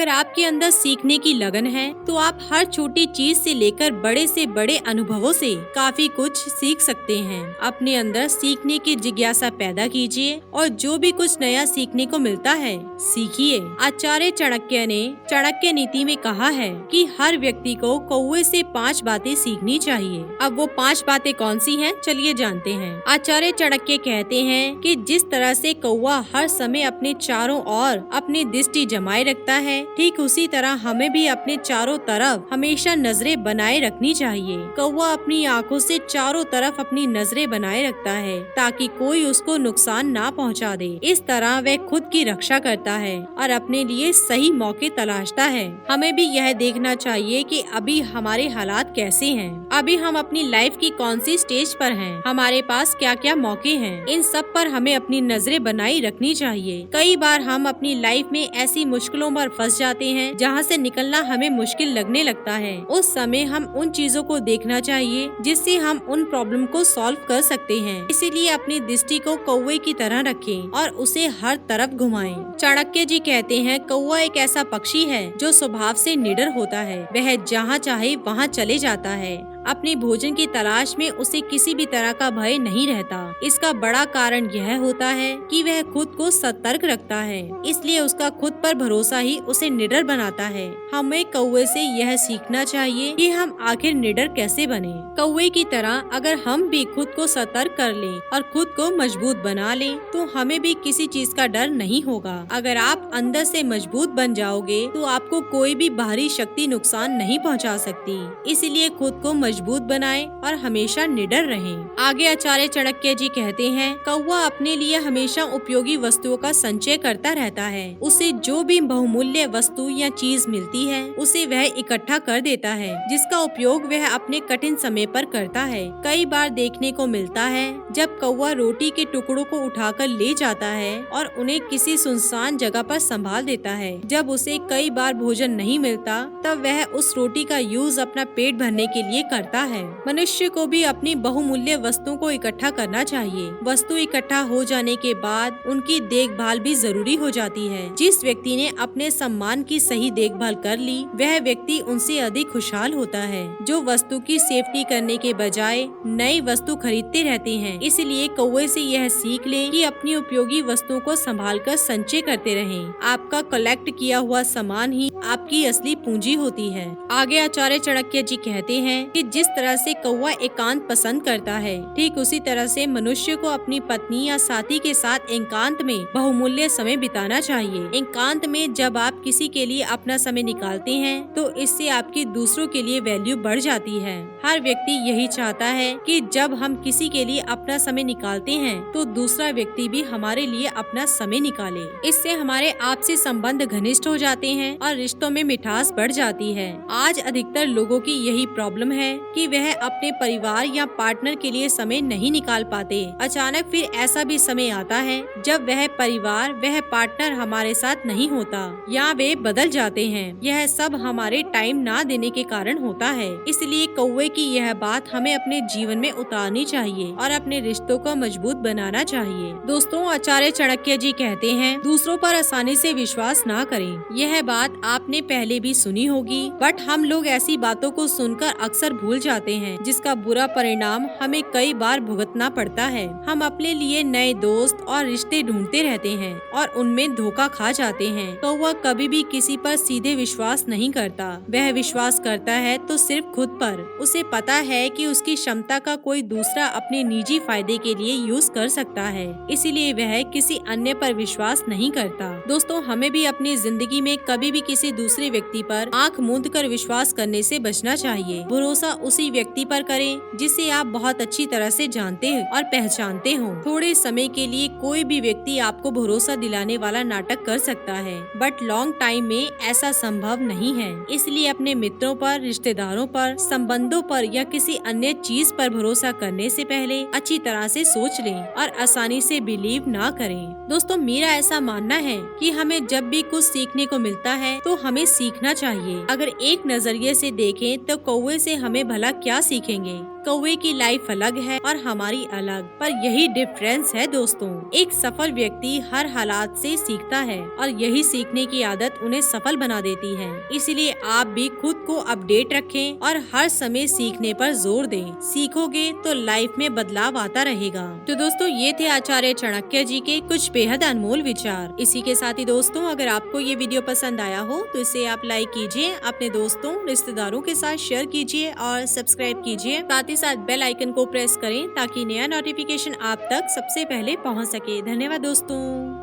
अगर आपके अंदर सीखने की लगन है तो आप हर छोटी चीज से लेकर बड़े से बड़े अनुभवों से काफी कुछ सीख सकते हैं। अपने अंदर सीखने की जिज्ञासा पैदा कीजिए और जो भी कुछ नया सीखने को मिलता है सीखिए। आचार्य चाणक्य ने चाणक्य नीति में कहा है कि हर व्यक्ति को कौवे से 5 बातें सीखनी चाहिए। अब वो 5 बातें कौन सी हैं? चलिए जानते हैं। आचार्य चाणक्य कहते हैं कि जिस तरह से कौवा हर समय अपने चारों ओर अपनी दृष्टि जमाए रखता है, ठीक उसी तरह हमें भी अपने चारों तरफ हमेशा नजरें बनाए रखनी चाहिए। कौवा अपनी आँखों से चारों तरफ अपनी नजरें बनाए रखता है ताकि कोई उसको नुकसान ना पहुंचा दे। इस तरह वह खुद की रक्षा करता है और अपने लिए सही मौके तलाशता है। हमें भी यह देखना चाहिए कि अभी हमारे हालात कैसे हैं, अभी हम अपनी लाइफ की कौन सी स्टेज पर हैं, हमारे पास क्या क्या मौके हैं। इन सब पर हमें अपनी नजरें बनाई रखनी चाहिए। कई बार हम अपनी लाइफ में ऐसी मुश्किलों पर फंस जाते हैं जहाँ से निकलना हमें मुश्किल लगने लगता है। उस समय हम उन चीजों को देखना चाहिए जिससे हम उन प्रॉब्लम को सॉल्व कर सकते हैं। इसीलिए अपनी दृष्टि को कौवे की तरह रखें और उसे हर तरफ घुमाएं। चाणक्य जी कहते हैं, कौवा एक ऐसा पक्षी है जो स्वभाव से निडर होता है। वह जहाँ चाहे वहाँ चले जाता है। अपने भोजन की तलाश में उसे किसी भी तरह का भय नहीं रहता। इसका बड़ा कारण यह होता है कि वह खुद को सतर्क रखता है, इसलिए उसका खुद पर भरोसा ही उसे निडर बनाता है। हमें कौवे से यह सीखना चाहिए कि हम आखिर निडर कैसे बने। कौवे की तरह अगर हम भी खुद को सतर्क कर लें और खुद को मजबूत बना लें तो हमें भी किसी चीज का डर नहीं होगा। अगर आप अंदर से मजबूत बन जाओगे तो आपको कोई भी बाहरी शक्ति नुकसान नहीं पहुंचा सकती। इसीलिए खुद को मजबूत बनाएं और हमेशा निडर रहें। आगे आचार्य चाणक्य जी कहते हैं, कौवा अपने लिए हमेशा उपयोगी वस्तुओं का संचय करता रहता है। उसे जो भी बहुमूल्य वस्तु या चीज मिलती है उसे वह इकट्ठा कर देता है, जिसका उपयोग वह अपने कठिन समय पर करता है। कई बार देखने को मिलता है जब कौवा रोटी के टुकड़ों को उठाकर ले जाता है और उन्हें किसी सुनसान जगह पर संभाल देता है। जब उसे कई बार भोजन नहीं मिलता तब वह उस रोटी का यूज अपना पेट भरने के लिए करता है। मनुष्य को भी अपनी बहुमूल्य वस्तुओं को इकट्ठा करना चाहिए। वस्तु इकट्ठा हो जाने के बाद उनकी देखभाल भी जरूरी हो जाती है। जिस व्यक्ति ने अपने सम्मान की सही देखभाल कर ली वह व्यक्ति उनसे अधिक खुशहाल होता है, जो वस्तु की सेफ्टी करने के बजाय नई वस्तु खरीदते रहते हैं। इसलिए कौवे से यह सीख लें कि अपनी उपयोगी वस्तुओं को संभाल कर संचय करते रहें। आपका कलेक्ट किया हुआ सामान ही आपकी असली पूंजी होती है। आगे आचार्य चाणक्य जी कहते हैं कि जिस तरह से कौवा एकांत पसंद करता है, ठीक उसी तरह से मनुष्य को अपनी पत्नी या साथी के साथ एकांत में बहुमूल्य समय बिताना चाहिए। एकांत में जब आप किसी के लिए अपना समय निकालते हैं तो इससे आपकी दूसरों के लिए वैल्यू बढ़ जाती है। हर व्यक्ति यही चाहता है कि जब हम किसी के लिए अपना समय निकालते हैं तो दूसरा व्यक्ति भी हमारे लिए अपना समय निकाले। इससे हमारे आपसी संबंध घनिष्ठ हो जाते हैं और रिश्तों में मिठास बढ़ जाती है। आज अधिकतर लोगों की यही प्रॉब्लम है कि वह अपने परिवार या पार्टनर के लिए समय नहीं निकाल पाते। अचानक फिर ऐसा भी समय आता है जब वह परिवार वह पार्टनर हमारे साथ नहीं होता या वे बदल जाते हैं। यह सब हमारे टाइम ना देने के कारण होता है। इसलिए कौवे की यह बात हमें अपने जीवन में उतारनी चाहिए और अपने रिश्तों को मजबूत बनाना चाहिए। दोस्तों, आचार्य चाणक्य जी कहते हैं, दूसरों पर आसानी से विश्वास ना करें। यह बात आपने पहले भी सुनी होगी, बट हम लोग ऐसी बातों को सुनकर अक्सर भूल जाते हैं, जिसका बुरा परिणाम हमें कई बार भुगतना पड़ता है। हम अपने लिए नए दोस्त और रिश्ते ढूंढते रहते हैं और उनमें धोखा खा जाते हैं। कौवा कभी भी किसी पर सीधे विश्वास नहीं करता। वह विश्वास करता है तो सिर्फ खुद पर। उसे पता है कि उसकी क्षमता का कोई दूसरा अपने निजी फायदे के लिए यूज कर सकता है, इसीलिए वह किसी अन्य पर विश्वास नहीं करता। दोस्तों, हमें भी अपनी जिंदगी में कभी भी किसी दूसरे व्यक्ति पर आंख मूंद कर विश्वास करने से बचना चाहिए। भरोसा उसी व्यक्ति पर करें जिसे आप बहुत अच्छी तरह से जानते हैं और पहचानते हो। थोड़े समय के लिए कोई भी व्यक्ति आपको भरोसा दिलाने वाला नाटक कर सकता है, बट लॉन्ग टाइम में ऐसा संभव नहीं है। इसलिए अपने मित्रों पर, रिश्तेदारों पर, संबंधों पर या किसी अन्य चीज पर भरोसा करने से पहले अच्छी तरह से सोच लें और आसानी से बिलीव ना करें। दोस्तों, मेरा ऐसा मानना है कि हमें जब भी कुछ सीखने को मिलता है तो हमें सीखना चाहिए। अगर एक नजरिए से देखें तो कौवे से हमें भला क्या सीखेंगे। कौवे की लाइफ अलग है और हमारी अलग, पर यही डिफरेंस है दोस्तों। एक सफल व्यक्ति हर हालात से सीखता है और यही सीखने की आदत उन्हें सफल बना देती है। इसलिए आप भी खुद को अपडेट रखें और हर समय सीखने पर जोर दें। सीखोगे तो लाइफ में बदलाव आता रहेगा। तो दोस्तों ये थे आचार्य चाणक्य जी के कुछ बेहद अनमोल विचार। इसी के साथ ही दोस्तों अगर आपको ये वीडियो पसंद आया हो तो इसे आप लाइक कीजिए, अपने दोस्तों रिश्तेदारों के साथ शेयर कीजिए और सब्सक्राइब कीजिए। साथ ही साथ बेल आइकन को प्रेस करें ताकि नया नोटिफिकेशन आप तक सबसे पहले पहुंच सके। धन्यवाद दोस्तों।